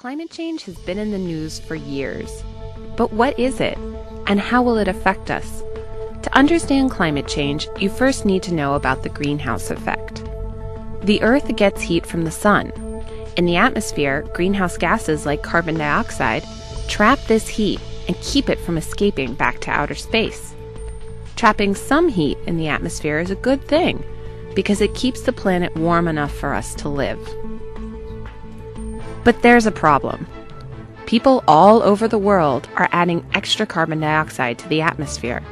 Climate change has been in the news for years. But what is it, and how will it affect us? To understand climate change, you first need to know about the greenhouse effect. The Earth gets heat from the sun. In the atmosphere, greenhouse gases like carbon dioxide trap this heat and keep it from escaping back to outer space. Trapping some heat in the atmosphere is a good thing because it keeps the planet warm enough for us to live. But there's a problem. People all over the world are adding extra carbon dioxide to the atmosphere.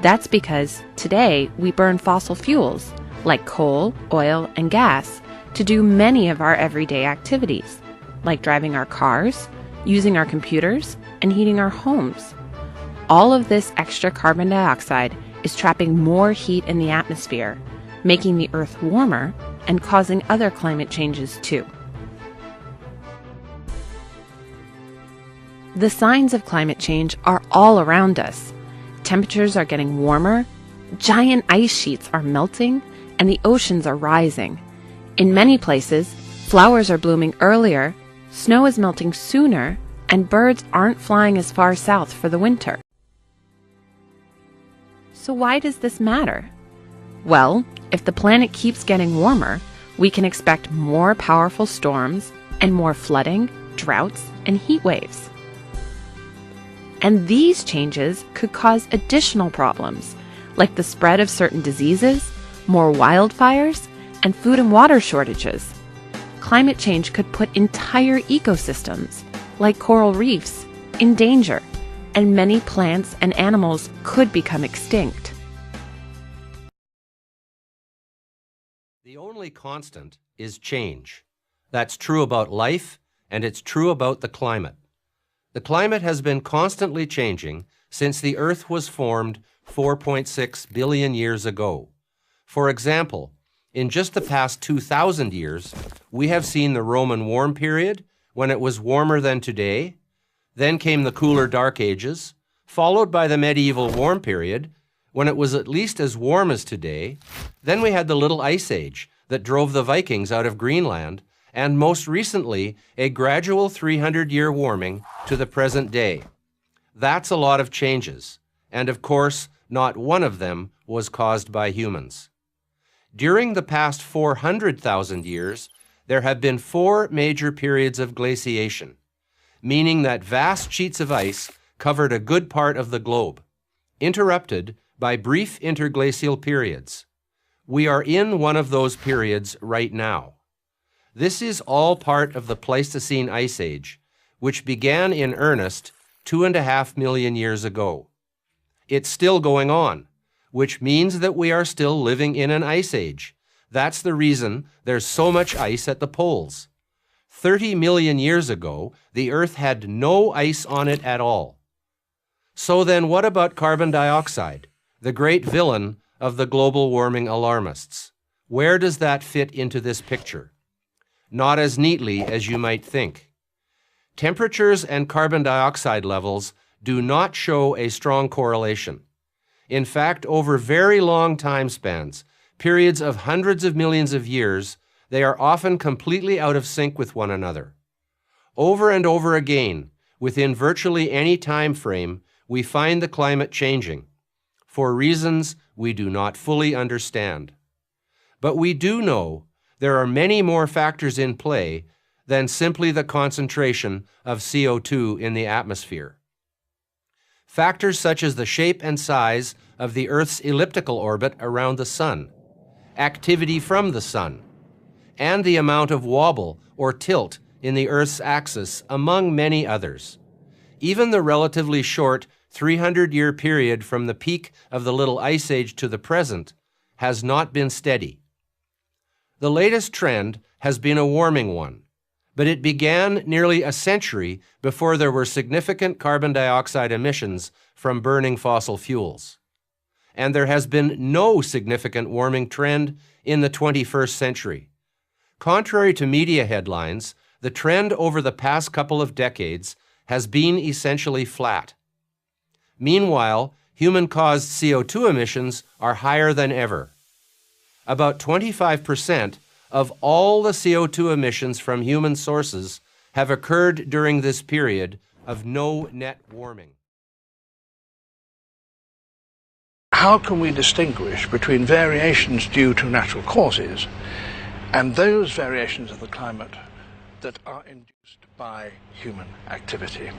That's because today we burn fossil fuels like coal, oil, and gas to do many of our everyday activities, like driving our cars, using our computers, and heating our homes. All of this extra carbon dioxide is trapping more heat in the atmosphere, making the Earth warmer and causing other climate changes too. The signs of climate change are all around us. Temperatures are getting warmer, giant ice sheets are melting, and the oceans are rising. In many places, flowers are blooming earlier, snow is melting sooner, and birds aren't flying as far south for the winter. So why does this matter? Well, if the planet keeps getting warmer, we can expect more powerful storms and more flooding, droughts, and heat waves. And these changes could cause additional problems, like the spread of certain diseases, more wildfires, and food and water shortages. Climate change could put entire ecosystems, like coral reefs, in danger, and many plants and animals could become extinct. The only constant is change. That's true about life, and it's true about the climate. The climate has been constantly changing since the Earth was formed 4.6 billion years ago. For example, in just the past 2,000 years, we have seen the Roman warm period, when it was warmer than today. Then came the cooler Dark Ages, followed by the medieval warm period, when it was at least as warm as today. Then we had the Little Ice Age that drove the Vikings out of Greenland, and most recently, a gradual 300-year warming to the present day. That's a lot of changes, and of course, not one of them was caused by humans. During the past 400,000 years, there have been 4 major periods of glaciation, meaning that vast sheets of ice covered a good part of the globe, interrupted by brief interglacial periods. We are in one of those periods right now. This is all part of the Pleistocene Ice Age, which began in earnest 2.5 million years ago. It's still going on, which means that we are still living in an ice age. That's the reason there's so much ice at the poles. 30 million years ago, the Earth had no ice on it at all. So then what about carbon dioxide, the great villain of the global warming alarmists? Where does that fit into this picture? Not as neatly as you might think. Temperatures and carbon dioxide levels do not show a strong correlation. In fact, over very long time spans, periods of hundreds of millions of years, they are often completely out of sync with one another. Over and over again, within virtually any time frame, we find the climate changing, for reasons we do not fully understand. But we do know there are many more factors in play than simply the concentration of CO2 in the atmosphere. Factors such as the shape and size of the Earth's elliptical orbit around the Sun, activity from the Sun, and the amount of wobble or tilt in the Earth's axis, among many others. Even the relatively short 300-year period from the peak of the Little Ice Age to the present has not been steady. The latest trend has been a warming one, but it began nearly a century before there were significant carbon dioxide emissions from burning fossil fuels. And there has been no significant warming trend in the 21st century. Contrary to media headlines, the trend over the past couple of decades has been essentially flat. Meanwhile, human-caused CO2 emissions are higher than ever. About 25% of all the CO2 emissions from human sources have occurred during this period of no net warming. How can we distinguish between variations due to natural causes and those variations of the climate that are induced by human activity?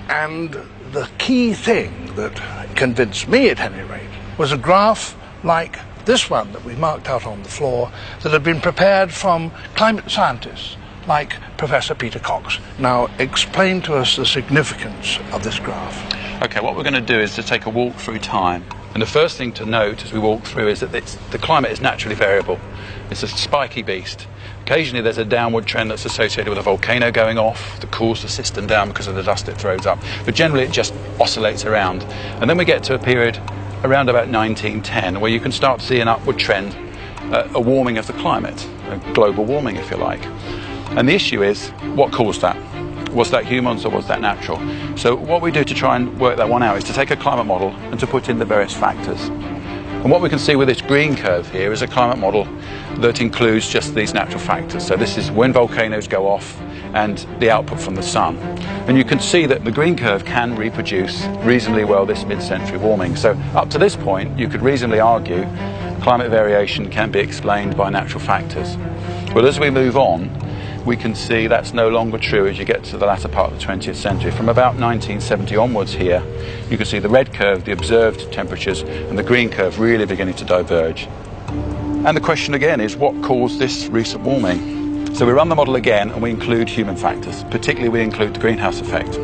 And the key thing that convinced me, at any rate, was a graph like this one that we marked out on the floor that had been prepared from climate scientists like Professor Peter Cox. Now, explain to us the significance of this graph. Okay, what we're going to do is to take a walk through time. And the first thing to note as we walk through is that the climate is naturally variable. It's a spiky beast. Occasionally there's a downward trend that's associated with a volcano going off that cools the system down because of the dust it throws up. But generally it just oscillates around. And then we get to a period around about 1910 where you can start to see an upward trend, a warming of the climate, a global warming if you like. And the issue is, what caused that? Was that humans or was that natural? So what we do to try and work that one out is to take a climate model and to put in the various factors. And what we can see with this green curve here is a climate model that includes just these natural factors. So this is when volcanoes go off and the output from the sun. And you can see that the green curve can reproduce reasonably well this mid-century warming. So up to this point, you could reasonably argue climate variation can be explained by natural factors. But as we move on, we can see that's no longer true as you get to the latter part of the 20th century. From about 1970 onwards here, you can see the red curve, the observed temperatures, and the green curve really beginning to diverge. And the question again is, what caused this recent warming? So we run the model again and we include human factors. Particularly we include the greenhouse effect,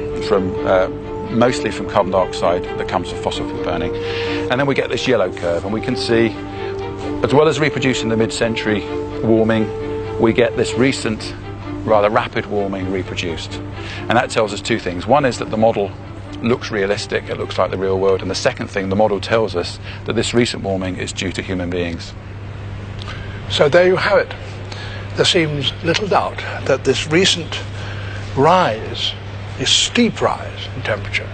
mostly from carbon dioxide that comes from fossil fuel burning. And then we get this yellow curve and we can see, as well as reproducing the mid-century warming, we get this recent rather rapid warming reproduced. And that tells us two things. One is that the model looks realistic, it looks like the real world. And the second thing, the model tells us that this recent warming is due to human beings. So there you have it. There seems little doubt that this recent rise, this steep rise in temperature,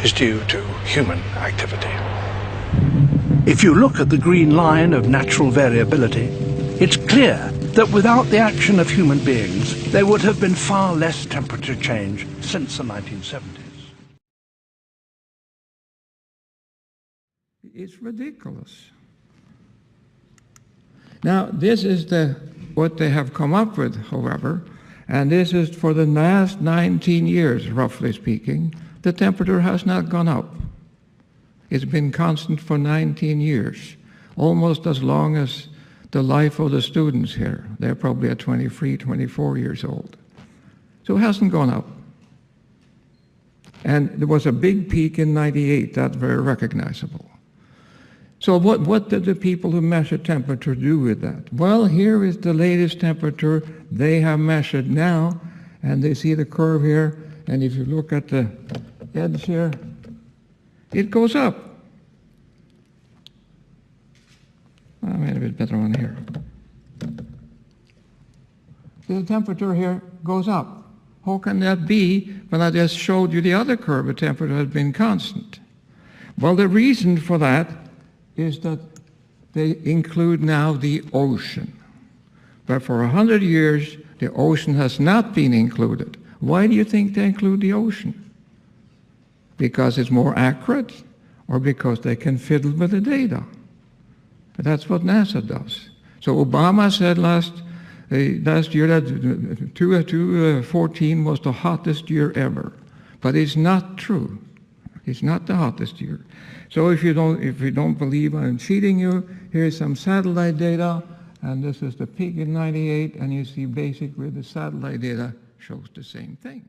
is due to human activity. If you look at the green line of natural variability, it's clear that without the action of human beings, there would have been far less temperature change since the 1970s. It's ridiculous. Now, this is what they have come up with, however, and this is for the last 19 years, roughly speaking, the temperature has not gone up. It's been constant for 19 years, almost as long as the life of the students here. They're probably at 23, 24 years old. So it hasn't gone up. And there was a big peak in 98, that's very recognizable. So what did the people who measure temperature do with that? Well, here is the latest temperature they have measured now, and they see the curve here, and if you look at the edge here, it goes up. I made a bit better one here. The temperature here goes up. How can that be when I just showed you the other curve, the temperature has been constant? Well, the reason for that is that they include now the ocean. But for 100 years, the ocean has not been included. Why do you think they include the ocean? Because it's more accurate, or because they can fiddle with the data? That's what NASA does. So Obama said last year that 2014 was the hottest year ever. But it's not true. It's not the hottest year. So if you don't believe I'm cheating you, here's some satellite data, and this is the peak in 98, and you see basically the satellite data shows the same thing.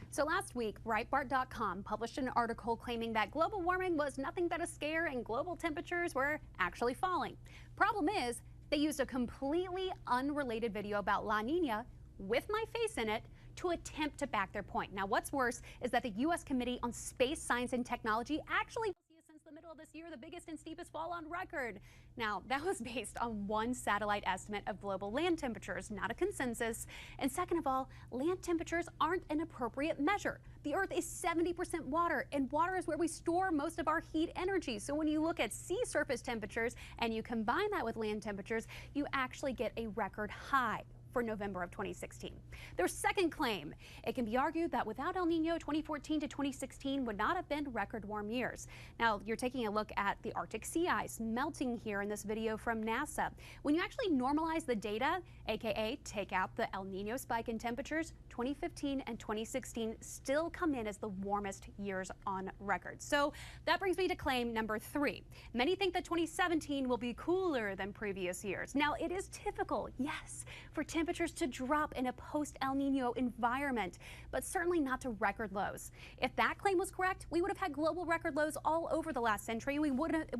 So last week, Breitbart.com published an article claiming that global warming was nothing but a scare and global temperatures were actually falling. Problem is, they used a completely unrelated video about La Nina with my face in it to attempt to back their point. Now, what's worse is that the U.S. Committee on Space, Science, and Technology actually since the middle title this year, the biggest and steepest fall on record. Now, that was based on one satellite estimate of global land temperatures, not a consensus. And second of all, land temperatures aren't an appropriate measure. The Earth is 70% water, and water is where we store most of our heat energy. So when you look at sea surface temperatures and you combine that with land temperatures, you actually get a record high for November of 2016. Their second claim, it can be argued that without El Nino, 2014 to 2016 would not have been record warm years. Now, you're taking a look at the Arctic sea ice melting here in this video from NASA. When you actually normalize the data, aka take out the El Nino spike in temperatures, 2015 and 2016 still come in as the warmest years on record. So that brings me to claim number 3. Many think that 2017 will be cooler than previous years. Now, it is typical, yes, for temperatures to drop in a post-El Nino environment, but certainly not to record lows. If that claim was correct, we would have had global record lows all over the last century. We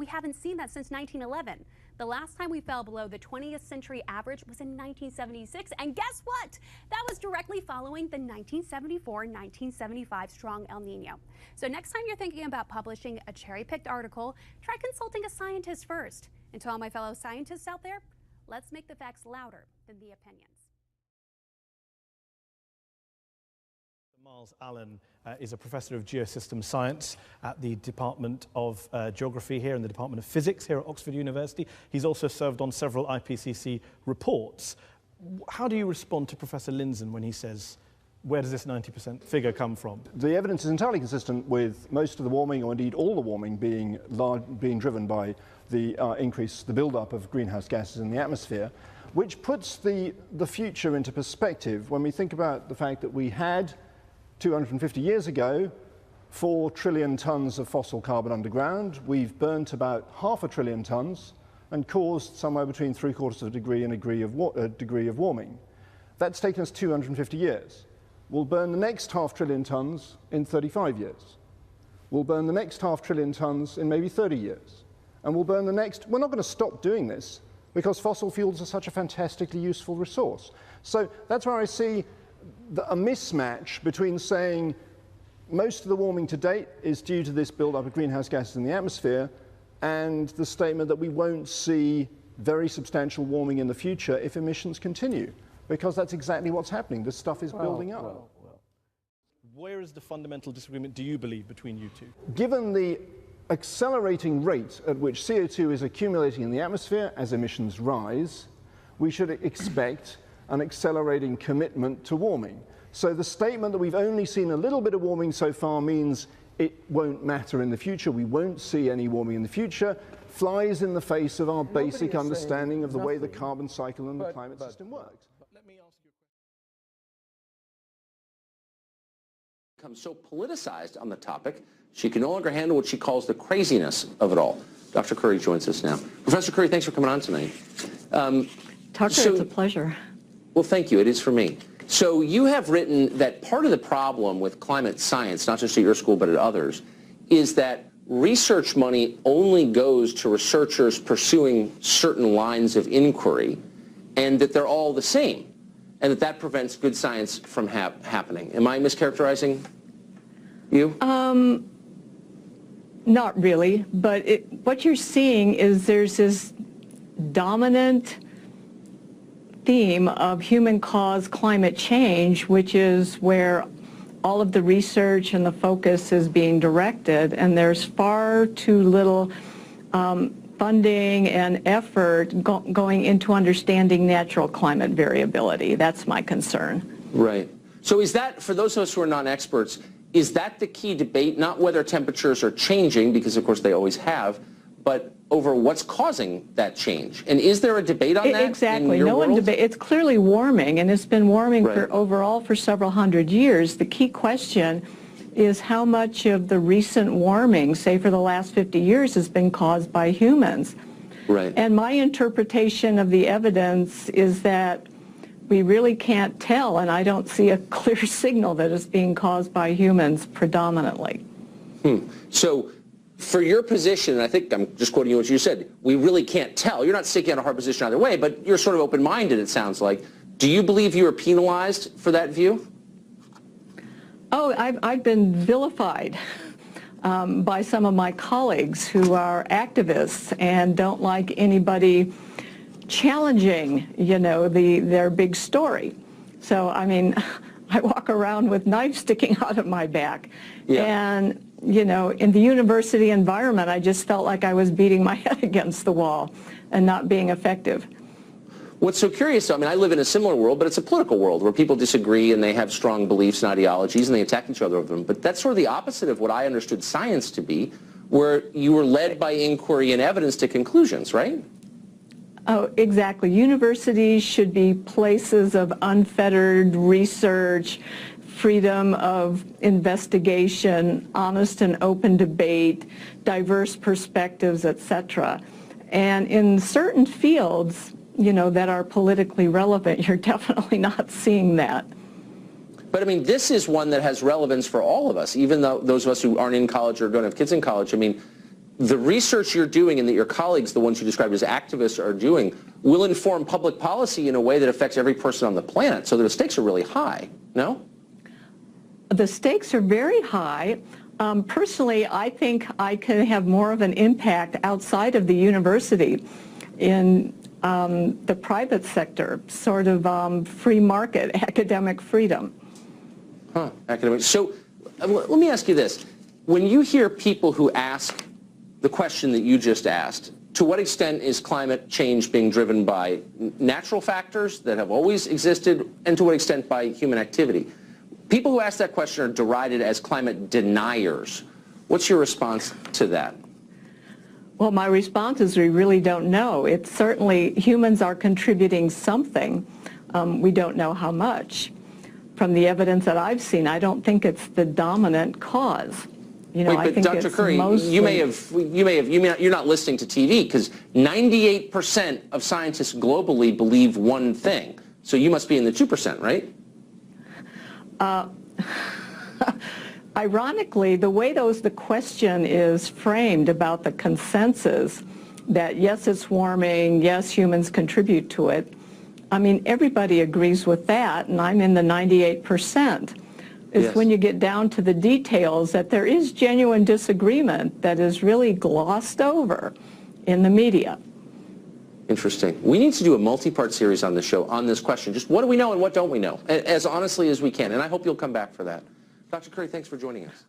haven't seen that since 1911. The last time we fell below the 20th century average was in 1976, and guess what? That was directly following the 1974-1975 strong El Nino. So next time you're thinking about publishing a cherry-picked article, try consulting a scientist first. And to all my fellow scientists out there, let's make the facts louder than the opinions. Miles Allen is a professor of geosystem science at the Department of Geography here in the Department of Physics here at Oxford University. He's also served on several IPCC reports. How do you respond to Professor Lindzen when he says, where does this 90% figure come from? The evidence is entirely consistent with most of the warming, or indeed all the warming, being driven by the the build-up of greenhouse gases in the atmosphere, which puts the future into perspective when we think about the fact that we had 250 years ago 4 trillion tons of fossil carbon underground. We've burnt about 500 billion tons and caused somewhere between 3/4 of a degree and a degree of warming. That's taken us 250 years. We'll burn the next 500 billion tons in 35 years. We'll burn the next 500 billion tons in maybe 30 years. And we'll burn the next. We're not going to stop doing this because fossil fuels are such a fantastically useful resource. So that's where I see a mismatch between saying most of the warming to date is due to this build-up of greenhouse gases in the atmosphere and the statement that we won't see very substantial warming in the future if emissions continue, because that's exactly what's happening. This stuff is building up. Where is the fundamental disagreement, do you believe, between you two? Given the accelerating rate at which CO2 is accumulating in the atmosphere as emissions rise, we should expect an accelerating commitment to warming. So the statement that we've only seen a little bit of warming so far means it won't matter in the future, we won't see any warming in the future, flies in the face of our basic understanding of the way the carbon cycle and the climate system works. Let me ask you a Become so politicized on the topic, she can no longer handle what she calls the craziness of it all. Dr. Curry joins us now. Professor Curry, thanks for coming on tonight. Tucker, it's a pleasure. Well, thank you. It is for me. So you have written that part of the problem with climate science, not just at your school but at others, is that research money only goes to researchers pursuing certain lines of inquiry, and that they're all the same, and that prevents good science from happening. Am I mischaracterizing you? Not really, but what you're seeing is there's this dominant theme of human-caused climate change, which is where all of the research and the focus is being directed, and there's far too little funding and effort going into understanding natural climate variability. That's my concern. Right. So is that, for those of us who are non-experts, is that the key debate, not whether temperatures are changing, because of course they always have, but over what's causing that change? And is there a debate on that? Exactly. No one debate. It's clearly warming, and it's been warming for overall for several hundred years. The key question is how much of the recent warming, say for the last 50 years, has been caused by humans. Right. And my interpretation of the evidence is that we really can't tell, and I don't see a clear signal that it's being caused by humans predominantly. So for your position, and I think I'm just quoting you what you said, we really can't tell. You're not sticking out a hard position either way, but you're sort of open-minded, it sounds like. Do you believe you were penalized for that view? Oh, I've been vilified by some of my colleagues who are activists and don't like anybody challenging, you know, their big story. So, I mean, I walk around with knives sticking out of my back. Yeah. And, you know, in the university environment, I just felt like I was beating my head against the wall and not being effective. What's so curious, I mean, I live in a similar world, but it's a political world where people disagree and they have strong beliefs and ideologies and they attack each other over them. But that's sort of the opposite of what I understood science to be, where you were led by inquiry and evidence to conclusions, right? Oh, exactly. Universities should be places of unfettered research, freedom of investigation, honest and open debate, diverse perspectives, etc. And in certain fields, you know, that are politically relevant, you're definitely not seeing that. But I mean, this is one that has relevance for all of us, even though those of us who aren't in college or don't have kids in college. I mean, the research you're doing and that your colleagues, the ones you described as activists, are doing will inform public policy in a way that affects every person on the planet. So the stakes are really high, no? The stakes are very high. Personally, I think I can have more of an impact outside of the university in the private sector, sort of free market, academic freedom. Huh, academic. So let me ask you this. When you hear people who ask the question that you just asked, to what extent is climate change being driven by natural factors that have always existed, and to what extent by human activity? People who ask that question are derided as climate deniers. What's your response to that? Well, my response is we really don't know. It's certainly humans are contributing something. We don't know how much. From the evidence that I've seen, I don't think it's the dominant cause. You know, wait, but Dr. Curry, you're not listening to TV, because 98% of scientists globally believe one thing. So you must be in the 2%, right? Ironically, the way the question is framed about the consensus that yes, it's warming, yes, humans contribute to it, I mean, everybody agrees with that, and I'm in the 98%. It's yes. When you get down to the details that there is genuine disagreement that is really glossed over in the media. Interesting. We need to do a multi-part series on the show on this question. Just what do we know and what don't we know, as honestly as we can. And I hope you'll come back for that. Dr. Curry, thanks for joining us.